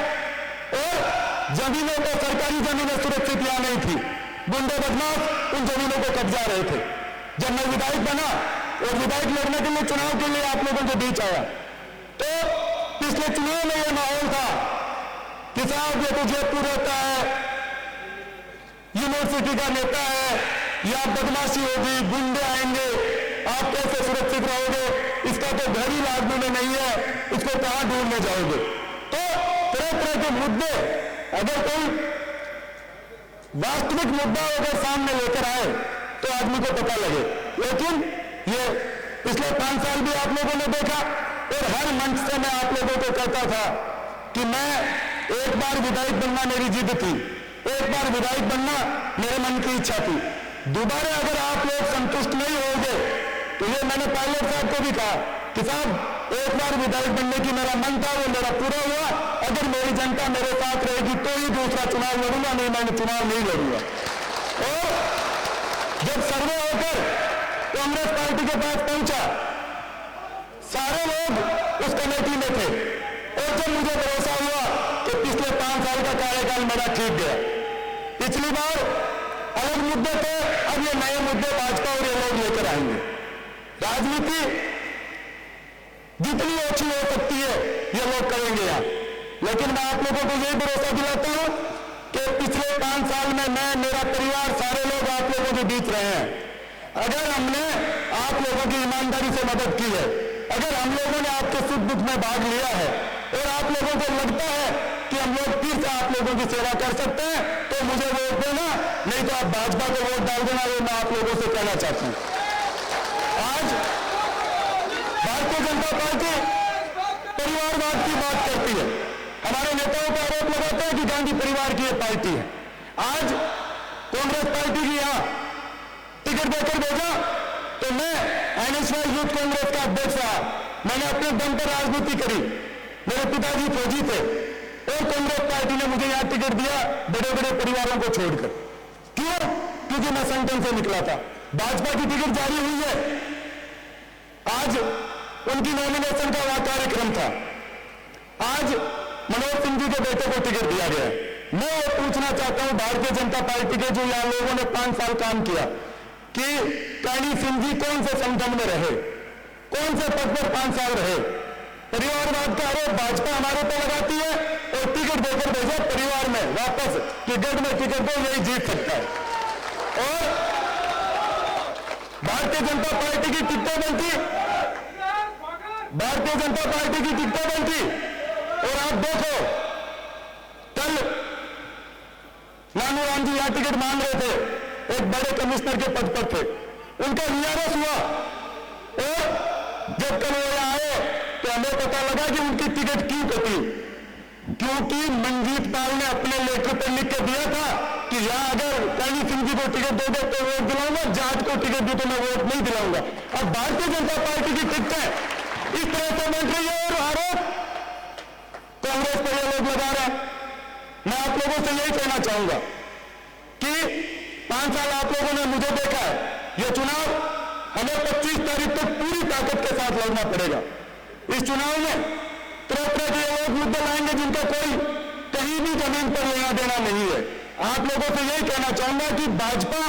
और जमीनों को, सरकारी जमीनें सुरक्षित यहां नहीं थी, गुंडे बदमाश उन जमीनों को कब्जा रहे थे। जब मैं विधायक बना और विधायक लड़ने के लिए, चुनाव के लिए आप लोगों के बीच आया, तो पिछले चुनाव में यह माहौल था कि साहब ये तो जयपुर होता है, यूनिवर्सिटी का नेता है, या बदमाशी होगी, गुंडे आएंगे, आप कैसे सुरक्षित रहोगे? इसका तो घर ही लादने में नहीं है, इसको कहां ढूंढने जाओगे? तो तरह तरह के मुद्दे, अगर कोई वास्तविक मुद्दा अगर सामने लेकर आए तो आदमी को पता लगे। लेकिन ये पिछले 5 साल भी आप लोगों ने देखा, और हर मंच से मैं आप लोगों को कहता था कि मैं एक बार विधायक बनना मेरी जिद थी, एक बार विधायक बनना मेरे मन की इच्छा थी। दोबारा अगर आप लोग संतुष्ट नहीं होंगे तो ये मैंने पायलट साहब को भी कहा कि साहब एक बार विधायक बनने की मेरा मन था, वो मेरा पूरा हुआ, अगर मेरी जनता मेरे साथ रहेगी तो ही दूसरा चुनाव लड़ूंगा, नहीं मैं चुनाव नहीं लड़ूंगा। और जब सर्वे होकर कांग्रेस पार्टी के पास पहुंचा, सारे लोग उस कमेटी में थे, और जब मुझे भरोसा हुआ कि पिछले 5 साल का कार्यकाल मेरा ठीक गया, पिछली बार अलग मुद्दे थे, अब ये नए मुद्दे भाजपा और ये लोग लेकर आएंगे। राजनीति जितनी अच्छी हो सकती है ये लोग करेंगे यहां, लेकिन मैं आप लोगों को यही भरोसा दिलाता हूं कि पिछले 5 साल में मैं, मेरा परिवार, सारे लोग आप लोगों के बीच रहे हैं। अगर हमने आप लोगों की ईमानदारी से मदद की है, अगर हम लोगों ने आपके सुख दुख में भाग लिया है, और आप लोगों को लगता है कि हम लोग फिर से आप लोगों की सेवा कर सकते हैं, तो मुझे वोट देना, नहीं तो आप भाजपा को वोट डाल देना। ये मैं आप लोगों से कहना चाहता हूं। आज भारतीय जनता पार्टी परिवारवाद की बात करती है, हमारे नेताओं का आरोप लगाते हैं कि गांधी परिवार की ये पार्टी है। आज कांग्रेस पार्टी की यहां टिकट देकर भेजा तो मैं NSY यूथ कांग्रेस का अध्यक्ष रहा, मैंने अपने दम पर राजनीति करी, मेरे पिताजी फौजी थे, और कांग्रेस पार्टी ने मुझे यहां टिकट दिया बड़े बड़े परिवारों को छोड़कर। क्यों? क्योंकि मैं संगठन से निकला था। भाजपा की टिकट जारी हुई है, आज उनकी नॉमिनेशन का वहां कार्यक्रम था, आज मनोज सिंह जी के बेटे को टिकट दिया गया। मैं ये पूछना चाहता हूं भारतीय जनता पार्टी के जो यहां लोगों ने 5 साल काम किया, कि कानी सिंह जी कौन से संगठन में रहे, कौन से पद पर 5 साल रहे? परिवारवाद का आरोप भाजपा हमारे पर लगाती है, और टिकट देकर भेजा परिवार में वापस कि गढ़ में टिकट दो, यही जीत सकता है। और भारतीय जनता पार्टी की टिकटें बनती, भारतीय जनता पार्टी की टिकटें बनती, और आप देखो कल नानू राम जी यहां टिकट मांग रहे थे, एक बड़े कमिश्नर के पद पर थे, उनका वीआरएस हुआ, और जब कल वो आए तो हमें पता लगा कि उनकी टिकट क्यों कटी, क्योंकि मनजीत पाल ने अपने लेटर पर लिख के दिया था कि यहां अगर काली सिंह जी को टिकट दोगे तो वोट दिलाऊंगा, जाट को टिकट दी तो मैं वोट नहीं दिलाऊंगा। अब भारतीय जनता पार्टी की टिकटें इस तरह से बन रही है, और आरोप कांग्रेस पर ये लोग लगा रहे हैं। मैं आप लोगों से यही कहना चाहूंगा कि 5 साल आप लोगों ने मुझे देखा है, यह चुनाव हमें 25 तारीख तक पूरी ताकत के साथ लड़ना पड़ेगा। इस चुनाव में तरह तरह के लोग मुद्दे लाएंगे जिनका कोई कहीं भी जमीन पर लेना देना नहीं है। आप लोगों से यही कहना चाहूंगा कि भाजपा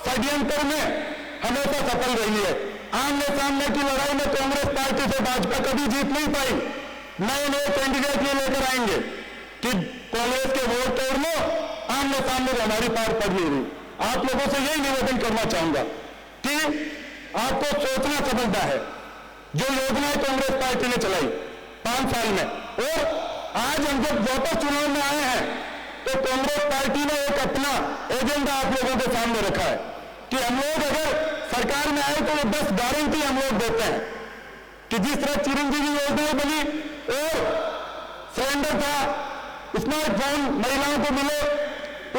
षड्यंत्र में हमेशा सफल रही है। आमने सामने की लड़ाई में कांग्रेस पार्टी से भाजपा कभी जीत नहीं पाई। नए नए कैंडिडेट ये लेकर आएंगे कि कांग्रेस के वोट तोड़ लो, आमने सामने हमारी पार पड़ नहीं रही। आप लोगों से यही निवेदन करना चाहूंगा कि आपको सोचना समझना है, जो योजनाएं कांग्रेस पार्टी ने चलाई 5 साल में, और आज हम जब वापस चुनाव में आए हैं तो कांग्रेस पार्टी ने एक अपना एजेंडा आप लोगों के सामने रखा है कि हम लोग अगर सरकार में आए तो वो 10 गारंटी हम लोग देते हैं कि जिस तरह चिरंजीवी योजना बनी और सिलेंडर था, स्मार्टफोन महिलाओं को मिले,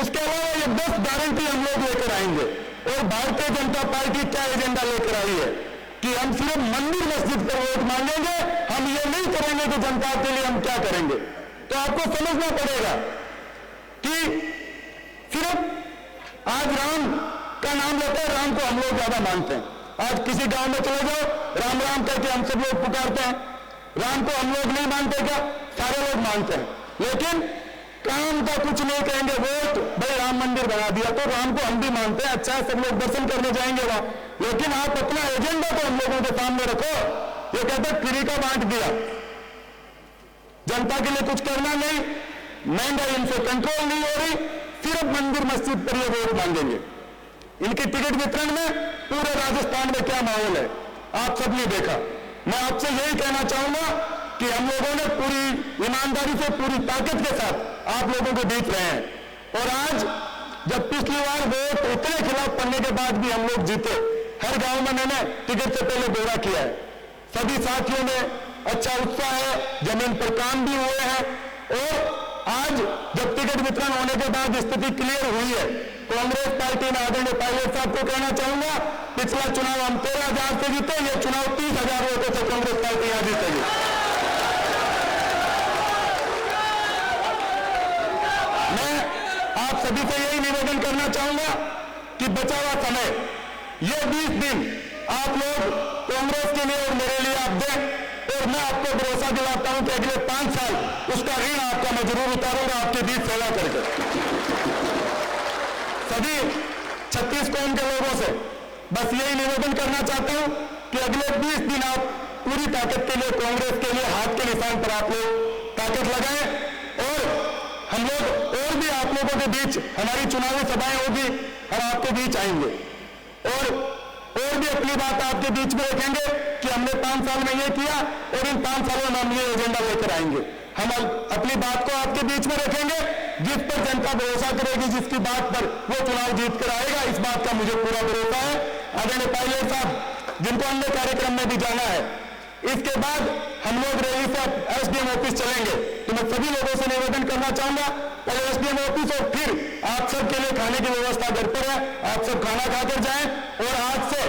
उसके अलावा ये 10 गारंटी हम लोग लेकर आएंगे। और भारतीय जनता पार्टी क्या एजेंडा लेकर आई है कि हम सिर्फ मंदिर मस्जिद पर वोट मांगेंगे, हम ये नहीं करेंगे कि जनता के लिए हम क्या करेंगे। तो आपको समझना पड़ेगा कि सिर्फ आज राम का नाम लेते हैं, राम को हम लोग ज्यादा मानते हैं। आज किसी गांव में चले जाओ, राम राम करके हम सब लोग पुकारते हैं। राम को हम लोग नहीं मानते क्या? सारे लोग मानते हैं, लेकिन काम का कुछ नहीं कहेंगे। वोट भाई राम मंदिर बना दिया तो राम को हम भी मानते हैं, अच्छा सब लोग दर्शन करने जाएंगे वहां, लेकिन आप अपना एजेंडा तो हम लोगों के सामने रखो। ये कहते फ्री का बांट दिया, जनता के लिए कुछ करना नहीं, महंगाई इनसे कंट्रोल नहीं हो रही, सिर्फ मंदिर मस्जिद पर ये वोट मांगेंगे। इनके टिकट वितरण में पूरे राजस्थान में क्या माहौल है आप सबने देखा। मैं आपसे यही कहना चाहूंगा कि हम लोगों ने पूरी ईमानदारी से, पूरी ताकत के साथ आप लोगों को जीत रहे हैं। और आज जब पिछली बार वोट उतने खिलाफ पड़ने के बाद भी हम लोग जीते, हर गांव में मैंने टिकट से पहले दौरा किया है, सभी साथियों में अच्छा उत्साह है, जमीन पर काम भी हुए हैं। और आज जब टिकट वितरण होने के बाद स्थिति क्लियर हुई है, कांग्रेस पार्टी ने आदरणीय पायलट साहब को कहना चाहूंगा, पिछला चुनाव हम 13,000 से जीते, ये चुनाव 30,000 वोटों से कांग्रेस पार्टी यहां जीतेगी। मैं आप सभी से यही निवेदन करना चाहूंगा कि बचा हुआ समय, ये 20 दिन आप लोग कांग्रेस के लिए और मेरे लिए आप दें, और मैं आपको भरोसा दिलाता हूं कि अगले 5 साल उसका ऋण आपका मैं जरूर उतारूंगा आपके बीच सेवा करके। सभी 36 कौम के लोगों से बस यही निवेदन करना चाहता हूं कि अगले 20 दिन आप पूरी ताकत के लिए कांग्रेस के लिए हाथ के निशान पर आप लोग ताकत लगाएं, और हम लोग और भी आप लोगों के बीच हमारी चुनावी सभाएं होगी, हम आपके बीच आएंगे और भी अपनी बात आपके बीच में रखेंगे कि हमने 5 साल में ये किया और इन 5 सालों में हम ये एजेंडा लेकर आएंगे। हम अपनी बात को आपके बीच में रखेंगे, जिस पर जनता भरोसा करेगी, जिसकी बात पर वो चुनाव जीत कर आएगा, इस बात का मुझे पूरा भरोसा है। आदरणीय पायलट साहब जिनको अन्य कार्यक्रम में भी जाना है, इसके बाद हम लोग रैली से एसडीएम ऑफिस चलेंगे, तो मैं सभी लोगों से निवेदन करना चाहूंगा पहले एसडीएम ऑफिस और फिर आप सब के लिए खाने की व्यवस्था घर पर है, आप सब खाना खाकर जाएं और आज से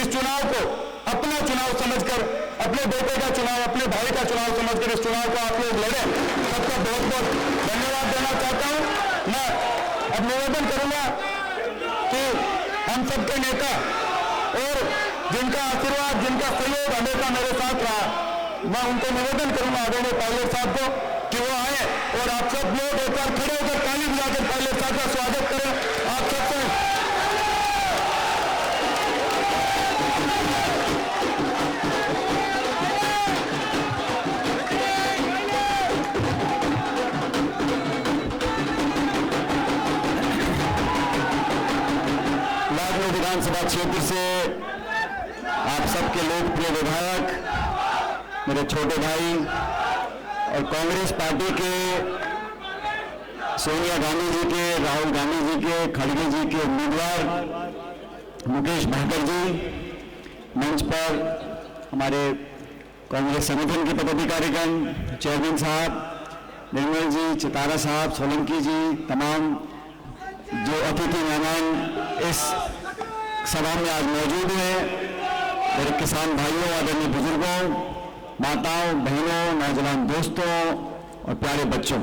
इस चुनाव को अपना चुनाव समझकर, अपने बेटे का चुनाव, अपने भाई का चुनाव समझकर इस चुनाव को आप लोग लड़ें। सबका बहुत बहुत धन्यवाद देना चाहता हूं। मैं अब निवेदन करूंगा कि हम सबके नेता और जिनका आशीर्वाद, जिनका सहयोग हमेशा मेरे साथ रहा, मैं उनको निवेदन करूंगा आदरणीय पायलट साहब को कि वो आए और आप सब लोग एक बार खड़े होकर ताली बजाकर पायलट साहब का स्वागत करें। आप सबसे लाखनऊ विधानसभा क्षेत्र से आप सबके लोकप्रिय विधायक, मेरे छोटे भाई और कांग्रेस पार्टी के सोनिया गांधी जी के, राहुल गांधी जी के, खड़गे जी के उम्मीदवार मुकेश भाकर जी, मंच पर हमारे कांग्रेस संगठन के पदाधिकारीगण, चेयरमैन साहब निर्मल जी, चितारा साहब, सोलंकी जी, तमाम जो अतिथि मेहमान इस सभा में आज मौजूद हैं, मेरे किसान भाइयों, आदरणीय बुजुर्गों, माताओं, बहनों, नौजवान दोस्तों और प्यारे बच्चों,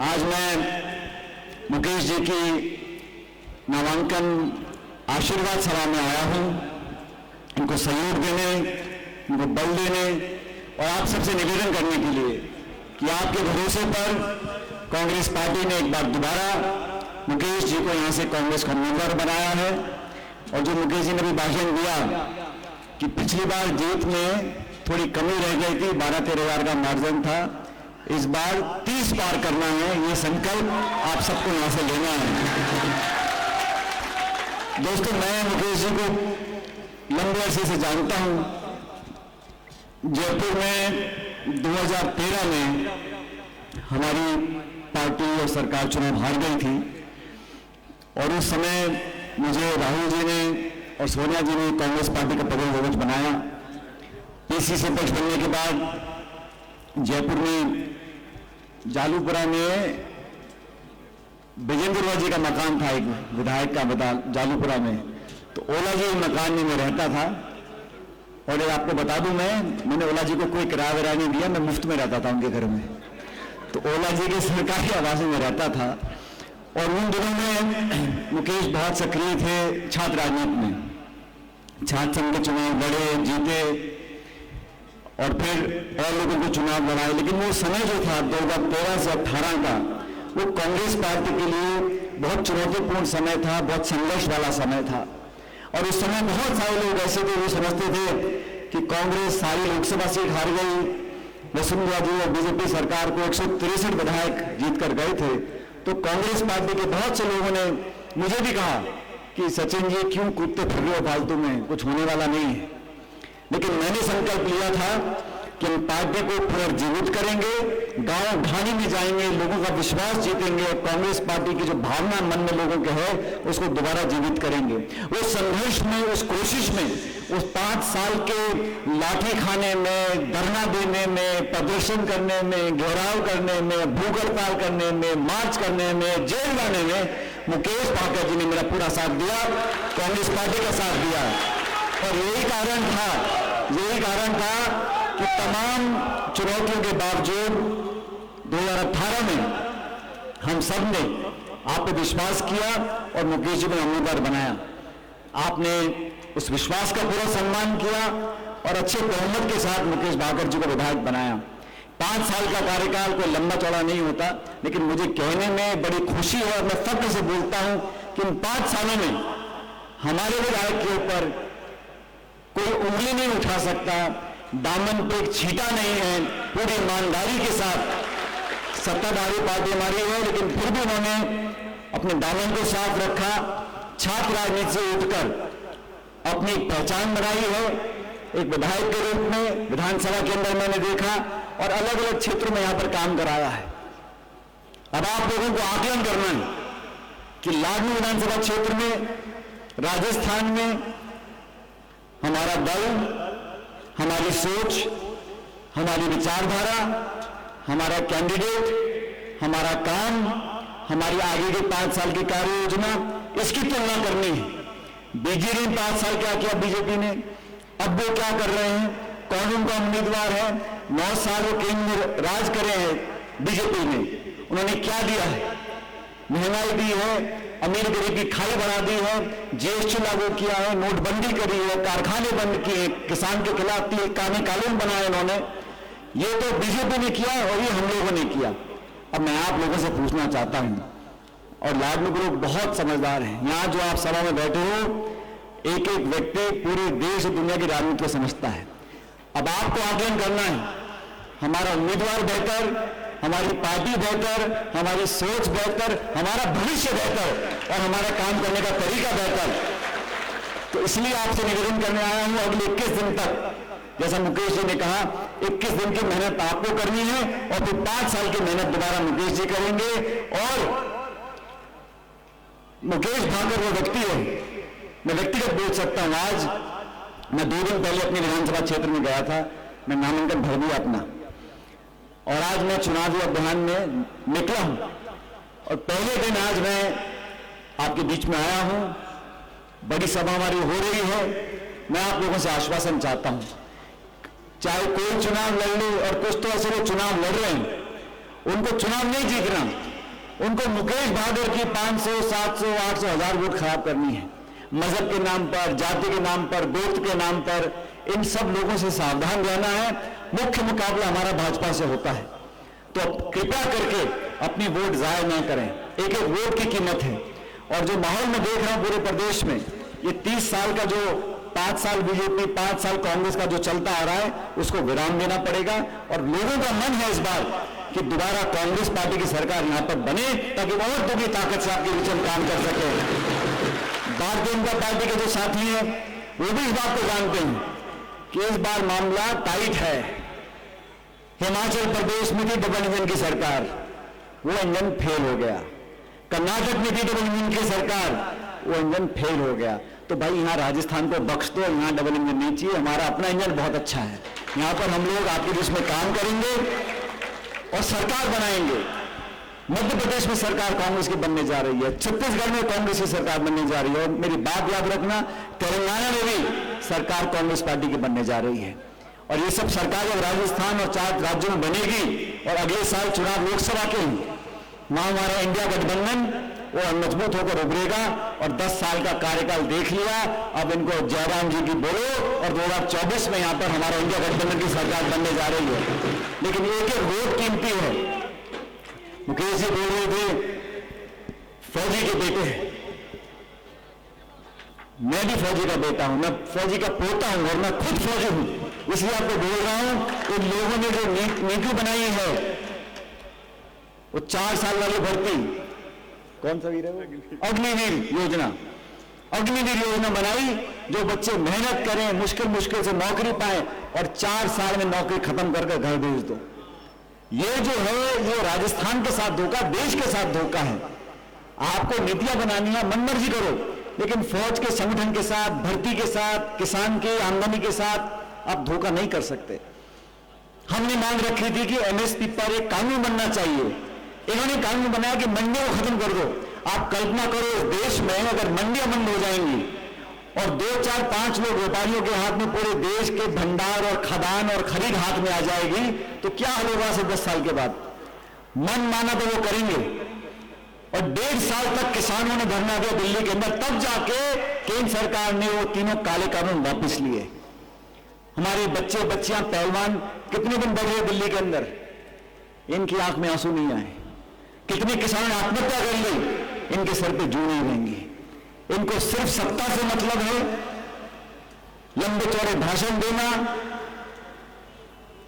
आज मैं मुकेश जी की नामांकन आशीर्वाद सभा में आया हूं, इनको सहयोग देने, इनको बल देने और आप सबसे निवेदन करने के लिए कि आपके भरोसे पर कांग्रेस पार्टी ने एक बार दोबारा मुकेश जी को यहां से कांग्रेस का उम्मीदवार बनाया है। और जो मुकेश जी ने भी भाषण दिया कि पिछली बार जीत में थोड़ी कमी रह गई थी, 12-13 हज़ार का मार्जिन था, इस बार 30 पार करना है, ये संकल्प आप सबको यहां से लेना है। दोस्तों, मैं मुकेश जी को लंबे अरसे से जानता हूं। जयपुर में 2013 में हमारी पार्टी और सरकार चुनाव हार गई थी और उस समय मुझे राहुल जी ने और सोनिया जी ने कांग्रेस पार्टी का प्रदेश अध्यक्ष बनाया। पीसीसी अध्यक्ष बनने के बाद जयपुर में जालूपुरा में विजेंद्र जी का मकान था, एक विधायक का जालूपुरा में, तो ओला जी मकान में रहता था। और ये आपको बता दूं, मैंने ओला जी को कोई किराया विराया नहीं दिया, मैं मुफ्त में रहता था उनके घर में। तो ओला जी के सरकारी आवास में रहता था। और उन दिनों में मुकेश बहुत सक्रिय थे छात्र राजनीति में, छात्र संघ के चुनाव लड़े, जीते और फिर और लोगों को चुनाव लड़ाए। लेकिन वो समय जो था 2013 से 18 का, वो कांग्रेस पार्टी के लिए बहुत चुनौतीपूर्ण समय था, बहुत संघर्ष वाला समय था। और उस समय बहुत सारे लोग ऐसे थे जो समझते थे कि कांग्रेस सारी लोकसभा सीट हार गई, वसुंधरा जी और बीजेपी सरकार को 163 विधायक जीत कर गए थे, तो कांग्रेस पार्टी के बहुत से लोगों ने मुझे भी कहा कि सचिन जी क्यों कूदते फिर रहे हो फालतू में, कुछ होने वाला नहीं है। लेकिन मैंने संकल्प लिया था कि हम पार्टी को पुनर्जीवित करेंगे, गांव ढाणी में जाएंगे, लोगों का विश्वास जीतेंगे और कांग्रेस पार्टी की जो भावना मन में लोगों के है उसको दोबारा जीवित करेंगे। उस संघर्ष में, उस कोशिश में, उस 5 साल के लाठी खाने में, धरना देने में, प्रदर्शन करने में, घेराव करने में, भूख हड़ताल करने में, मार्च करने में, जेल जाने में मुकेश भाकर जी ने मेरा पूरा साथ दिया, कांग्रेस पार्टी का साथ दिया। और यही कारण था कि तमाम चुनौतियों के बावजूद 2018 में हम सब ने आप पे विश्वास किया और मुकेश जी ने उम्मीदवार बनाया। आपने उस विश्वास का पूरा सम्मान किया और अच्छे बहुमत के साथ मुकेश भाकर जी को विधायक बनाया। 5 साल का कार्यकाल कोई लंबा चौड़ा नहीं होता, लेकिन मुझे कहने में बड़ी खुशी है और मैं फक्र से बोलता हूं कि इन 5 सालों में हमारे विधायक के ऊपर कोई उंगली नहीं उठा सकता, दामन पे एक छींटा नहीं है। पूरी ईमानदारी के साथ सत्ताधारी पार्टी हमारी है, लेकिन फिर भी उन्होंने अपने दामन को साफ रखा, छात्र राजनीति से उठकर अपनी पहचान बनाई है। एक विधायक के रूप में विधानसभा के अंदर मैंने देखा और अलग अलग क्षेत्रों में यहां पर काम कराया है। अब आप लोगों को आकलन करना है कि लाडनू विधानसभा क्षेत्र में, राजस्थान में हमारा दल, हमारी सोच, हमारी विचारधारा, हमारा कैंडिडेट, हमारा काम, हमारी आगे के 5 साल की कार्य योजना, इसकी तुलना करनी है। बीजेपी ने 5 साल क्या किया, बीजेपी ने, अब वो क्या कर रहे हैं, कौन उनका उम्मीदवार है। 9 साल वो केंद्र राज करे हैं बीजेपी ने, उन्होंने क्या दिया है, महंगाई दी है, अमीर गरीब की खाई बढ़ा दी है, जीएसटी लागू किया है, नोटबंदी करी है, कारखाने बंद किए, किसान के खिलाफ कानून बनाए उन्होंने। ये तो बीजेपी ने किया और ये हम लोगों ने किया। अब मैं आप लोगों से पूछना चाहता हूं, और लाडनू के लोग बहुत समझदार हैं, यहां जो आप सभा में बैठे हो, एक एक व्यक्ति पूरे देश और दुनिया की राजनीति को समझता है। अब आपको आकलन करना है, हमारा उम्मीदवार बेहतर, हमारी पार्टी बेहतर, हमारी सोच बेहतर, हमारा भविष्य बेहतर और हमारा काम करने का तरीका बेहतर। तो इसलिए आपसे निवेदन करने आया हूं, अगले 21 दिन तक, जैसा मुकेश जी ने कहा, 21 दिन की मेहनत आपको करनी है और फिर 5 साल की मेहनत दोबारा मुकेश जी करेंगे। और मुकेश भाकर वो व्यक्ति है, मैं व्यक्तिगत बोल सकता हूं। आज मैं 2 दिन पहले अपने विधानसभा क्षेत्र में गया था, मैं नामांकन भर दिया अपना, और आज मैं चुनावी अभियान में निकला हूं और पहले दिन आज मैं आपके बीच में आया हूं। बड़ी सभा हमारी हो रही है। मैं आप लोगों से आश्वासन चाहता हूं, चाहे कोई चुनाव लड़ ले, और कुछ तो ऐसे लोग चुनाव लड़ रहे हैं, उनको चुनाव नहीं जीतना, उनको मुकेश बहादुर की 500, 700, 800, 1000 वोट खराब करनी है। मजहब के नाम पर, जाति के नाम पर, गोत्र के नाम पर, इन सब लोगों से सावधान रहना है। मुख्य मुकाबला हमारा भाजपा से होता है, तो कृपया करके अपनी वोट जाया न करें। एक एक वोट की कीमत है। और जो माहौल में देख रहा हूं पूरे प्रदेश में, ये 30 साल का जो 5 साल बीजेपी, 5 साल कांग्रेस का जो चलता आ रहा है, उसको विराम देना पड़ेगा। और लोगों का मन है इस बार कि दोबारा कांग्रेस पार्टी की सरकार यहां पर बने, ताकि वो और की ताकत से आपके बीच में काम कर सके। भारतीय जनता पार्टी के जो साथी हैं वो भी इस बात को जानते हैं कि इस बार मामला टाइट है। हिमाचल प्रदेश में थी डबल इंजन की सरकार, वो इंजन फेल हो गया। कर्नाटक में थी डबल इंजन की सरकार, वो इंजन फेल हो गया। तो भाई यहाँ राजस्थान को बख्श दो, यहाँ डबल इंजन नहीं चाहिए, हमारा अपना इंजन बहुत अच्छा है। यहाँ पर हम लोग आपके बीच में काम करेंगे और सरकार बनाएंगे। मध्य प्रदेश में सरकार कांग्रेस की बनने जा रही है, छत्तीसगढ़ में कांग्रेस की सरकार बनने जा रही है, और मेरी बात याद रखना, तेलंगाना में भी सरकार कांग्रेस पार्टी की बनने जा रही है। और ये सब सरकार जब राजस्थान और 4 राज्यों में बनेगी और अगले साल चुनाव लोकसभा के, वहां हमारा इंडिया गठबंधन वो मजबूत होकर उभरेगा। और 10 साल का कार्यकाल देख लिया, अब इनको जयराम जी की बोलो, और 2024 में यहां पर हमारा इंडिया गठबंधन की सरकार बनने जा रही है। लेकिन एक एक वोट कीमती है। मुकेश जी बोल रहे थे फौजी के बेटे हैं, मैं भी फौजी का बेटा हूं, मैं फौजी का पोता हूं और मैं खुद फौजी हूं, इसलिए आपको बोल रहा हूं कि लोगों ने जो नीति बनाई है, वो 4 साल वाली भर्ती कौन सा वीर है वो, अग्निवीर योजना, अग्निवीर योजना बनाई, जो बच्चे मेहनत करें, मुश्किल से नौकरी पाए और 4 साल में नौकरी खत्म करके घर भेज दो। ये जो है ये राजस्थान के साथ धोखा, देश के साथ धोखा है। आपको नीतियां बनानी है, मनमर्जी करो, लेकिन फौज के संगठन के साथ, भर्ती के साथ, किसान की आमदनी के साथ आप धोखा नहीं कर सकते। हमने मांग रखी थी कि एमएसपी पर एक कानून बनना चाहिए, इन्होंने कानून बनाया कि मंडियों को खत्म कर दो। आप कल्पना करो इस देश में अगर मंडियां बंद हो जाएंगी और 2, 4, 5 लोग व्यापारियों के हाथ में पूरे देश के भंडार और खदान और खरीद हाथ में आ जाएगी तो क्या हाल होगा से 10 साल के बाद? मन माना तो वो करेंगे। और 1.5 साल तक किसानों ने धरना दिया दिल्ली के अंदर, तब जाके केंद्र सरकार ने वो तीनों काले कानून वापस लिए। हमारे बच्चे बच्चियां पहलवान कितने दिन बढ़ रहे दिल्ली के अंदर, इनकी आंख में आंसू नहीं आए। कितने किसान आत्महत्या कर ली, इनके सर पे जू नहीं रहेंगी। इनको सिर्फ सत्ता से मतलब है, लंबे चौड़े भाषण देना,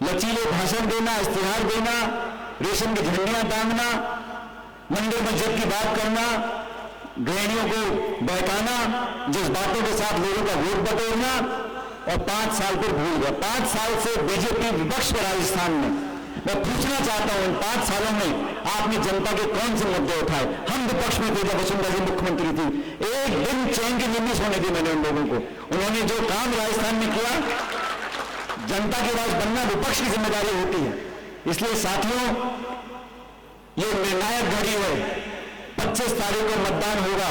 लचीले भाषण देना, इश्तिहार देना, रेशम की झंडियां टांगना, मंदिर मस्जिद की बात करना, गृहिणियों को बहकाना, जज्बातों के साथ लोगों का वोट बटोरना, और 5 साल पर भूल गया। 5 साल से बीजेपी विपक्ष में राजस्थान में। मैं पूछना चाहता हूं इन 5 सालों में आपने जनता के कौन से मुद्दे उठाए? हम विपक्ष में थे जब वसुंधरा जी मुख्यमंत्री थी, एक दिन चैन की नींद सोने दी मैंने उन लोगों को। उन्होंने जो काम राजस्थान में किया, जनता की आवाज बनना विपक्ष की जिम्मेदारी होती है। इसलिए साथियों, ये निर्णायक घड़ी है, 25 तारीख को मतदान होगा।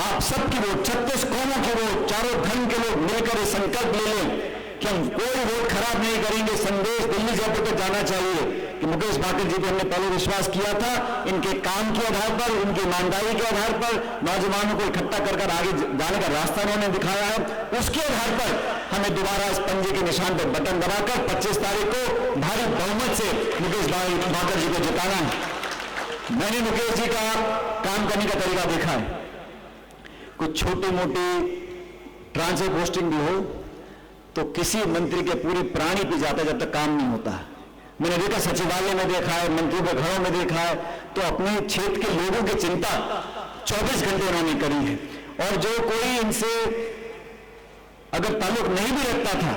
आप सबकी वोट, 36 कौमों की वोट, चारों धर्म के लोग मिलकर ये संकल्प ले लें कि हम कोई वोट खराब नहीं करेंगे। संदेश दिल्ली जयपुर तक जाना चाहिए कि मुकेश भाकर जी को हमने पहले विश्वास किया था, इनके काम के आधार पर, इनकी ईमानदारी के आधार पर, नौजवानों को इकट्ठा कर आगे जाने का रास्ता उन्होंने दिखाया है, उसके आधार पर हमें दोबारा इस पंजे के निशान पर बटन दबाकर 25 तारीख को भारी बहुमत से मुकेश भाकर जी को जिताना है। मैंने मुकेश जी का काम करने का तरीका देखा है। कुछ छोटी मोटी ट्रांसफर पोस्टिंग भी हो तो किसी मंत्री के पूरे प्राणी पे जाता है जब तक काम नहीं होता। मैंने देखा सचिवालय में देखा है, मंत्रियों के घरों में देखा है, तो अपने क्षेत्र के लोगों की चिंता 24 घंटे उन्होंने करी है। और जो कोई इनसे अगर ताल्लुक नहीं भी रखता था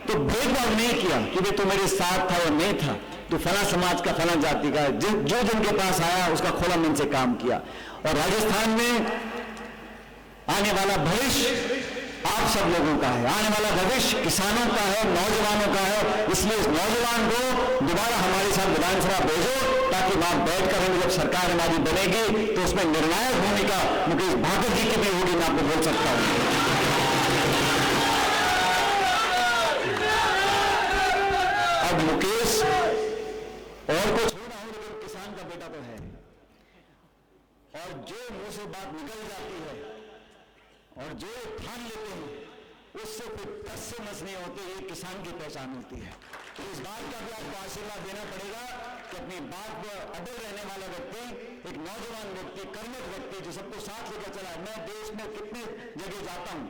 तो भेदभाव नहीं किया कि वे तो मेरे साथ था या नहीं था, तो फला समाज का, फला जाति का, जो जिनके पास आया उसका खोला मन से काम किया। और राजस्थान में आने वाला भविष्य आप सब लोगों का है, आने वाला भविष्य किसानों का है, नौजवानों का है। इसलिए इस नौजवान को दोबारा हमारे साथ विधानसभा भेजो, ताकि वहां बैठकर हम जब सरकार हमारी बनेगी तो उसमें निर्णायक भूमिका मुकेश भाकर जी की भी होगी, मैं आपको बोल सकता हूं। अब मुकेश और कुछ हो रहा हो, लेकिन किसान का बेटा तो है। और जो मुंह से बात निकल जाती है और जो ठान लेते हैं उससे फिर 10 से मस नहीं होते, ये किसान की पहचान होती है। तो इस बात का भी आपको आशीर्वाद देना पड़ेगा कि अपनी बात पर अटल रहने वाला व्यक्ति, एक नौजवान व्यक्ति, कर्मठ व्यक्ति जो सबको साथ लेकर चला है। मैं देश में कितने जगह जाता हूँ,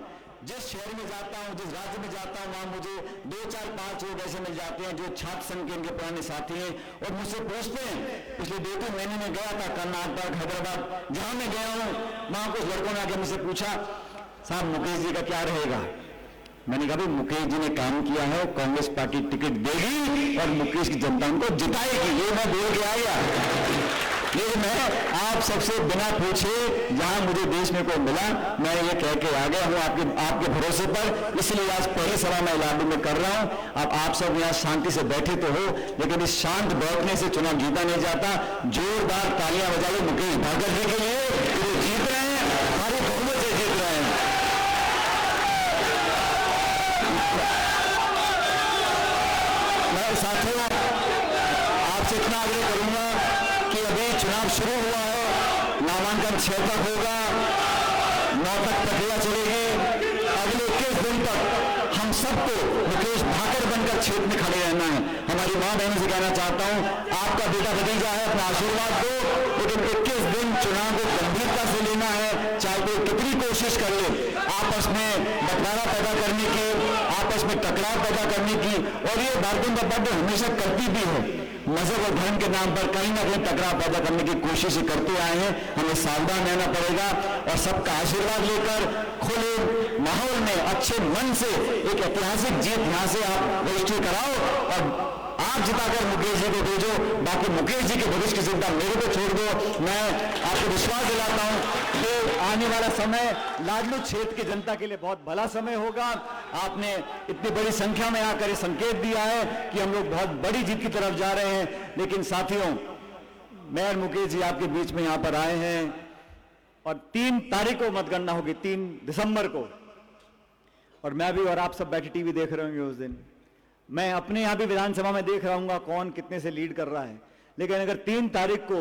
जिस शहर में जाता हूँ, जिस राज्य में जाता हूँ, वहां मुझे 2, 4, 5 लोग ऐसे मिल जाते हैं जो छात्र संघ के इनके पुराने साथी हैं और मुझसे पूछते हैं। पिछले 2-3 महीने में गया था कर्नाटक, हैदराबाद, जहां मैं गया हूं वहां कुछ लड़कों ने आके मुझसे पूछा, साहब मुकेश जी का क्या रहेगा? मैंने कहा भाई मुकेश जी ने काम किया है, कांग्रेस पार्टी टिकट देगी और मुकेश की जनता उनको जिताएगी, ये मैं बोल के आया। ये मैं आप सबसे बिना पूछे जहां मुझे देश में कोई मिला, मैं ये कह के आ गया हूं आपके भरोसे पर। इसलिए आज पहली सभा मैं इलाहाबाद में कर रहा हूं। अब आप सब यहाँ शांति से बैठे तो हो, लेकिन इस शांत बैठने से चुनाव जीता नहीं जाता। जोरदार तालियां बजाइए मुकेश भाकर जी के लिए, वो जीत रहे हैं, हमारे बहुमत से जीत रहे हैं। मैं साथियों आपसे इतना आग्रह करूंगा कि अभी चुनाव शुरू हुआ है, नामांकन 6 तक होगा, 9 तक प्रक्रिया चलेगी। अगले 21 दिन तक हम सबको मुकेश भाकर बनकर क्षेत्र में खड़े रहना है। हमारी मां बहनों से कहना चाहता हूं, आपका बेटा भतीजा है, अपना आशीर्वाद दो, लेकिन 21 दिन चुनाव को गंभीरता से लेना है। चाहे कोई कितनी कोशिश कर ले आपस में बंटवारा पैदा करने की, आपस में टकराव पैदा करने की, और ये भारतीय जनता पार्टी हमेशा करती भी है। मजहब और धर्म के नाम पर कहीं ना कहीं टकराव पैदा करने की कोशिश करते आए हैं। हमें सावधान रहना पड़ेगा और सबका आशीर्वाद लेकर खुले माहौल में अच्छे मन से एक ऐतिहासिक जीत यहां से आप रजिस्ट्री कराओ और आप जिताकर मुकेश जी को भेजो। बाकी मुकेश जी के भविष्य की चिंता मेरे को छोड़ दो। मैं आपको विश्वास दिलाता हूं कि आने वाला समय लाडलू क्षेत्र की जनता के लिए बहुत भला समय होगा। आपने इतनी बड़ी संख्या में आकर संकेत दिया है कि हम लोग बहुत बड़ी जीत की तरफ जा रहे हैं। लेकिन साथियों, मेयर मुकेश जी आपके बीच में यहां पर आए हैं और 3 तारीख को मतगणना होगी, 3 दिसंबर को, और मैं भी और आप सब बैठे टीवी देख रहे होंगे उस दिन। मैं अपने यहां भी विधानसभा में देख रहा हूं कौन कितने से लीड कर रहा है। लेकिन अगर 3 तारीख को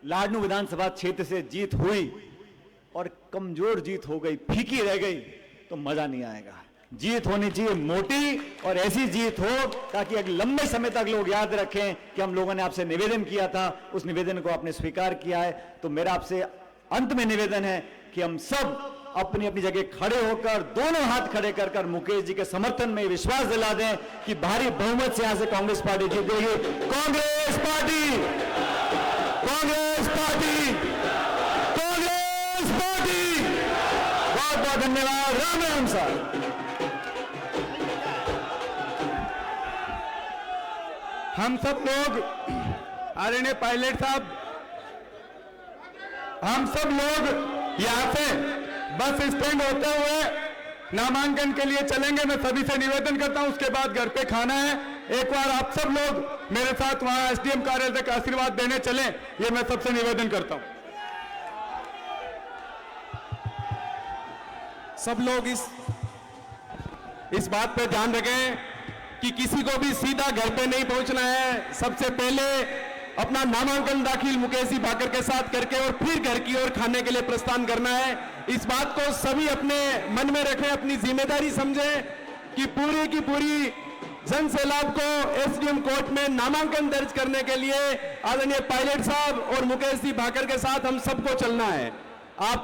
लाडनू विधानसभा क्षेत्र से जीत हुई और कमजोर जीत हो गई, फीकी रह गई, तो मजा नहीं आएगा। जीत होनी चाहिए मोटी और ऐसी जीत हो ताकि एक लंबे समय तक लोग याद रखें कि हम लोगों ने आपसे निवेदन किया था, उस निवेदन को आपने स्वीकार किया है। तो मेरा आपसे अंत में निवेदन है कि हम सब अपनी अपनी जगह खड़े होकर, दोनों हाथ खड़े कर कर मुकेश जी के समर्थन में विश्वास दिला दें कि भारी बहुमत से यहां से कांग्रेस पार्टी जीतेगी। Congress party, Congress party, Congress party. बहुत बहुत धन्यवाद। राम राम साहब। हम सब लोग, आदरणीय पायलट साहब, हम सब लोग यहां से बस स्टैंड होते हुए नामांकन के लिए चलेंगे। मैं सभी से निवेदन करता हूं, उसके बाद घर पे खाना है। एक बार आप सब लोग मेरे साथ वहां एसडीएम कार्यालय तक आशीर्वाद देने चलें, ये मैं सबसे निवेदन करता हूं। सब लोग इस बात पे ध्यान रखें कि किसी को भी सीधा घर पे नहीं पहुंचना है। सबसे पहले अपना नामांकन दाखिल मुकेश जी भाकर के साथ करके और फिर घर की ओर खाने के लिए प्रस्थान करना है। इस बात को सभी अपने मन में रखें, अपनी जिम्मेदारी समझें कि पूरी की पूरी जन सैलाब को एसडीएम कोर्ट में नामांकन दर्ज करने के लिए आदरणीय पायलट साहब और मुकेश जी भाकर के साथ हम सबको चलना है। आप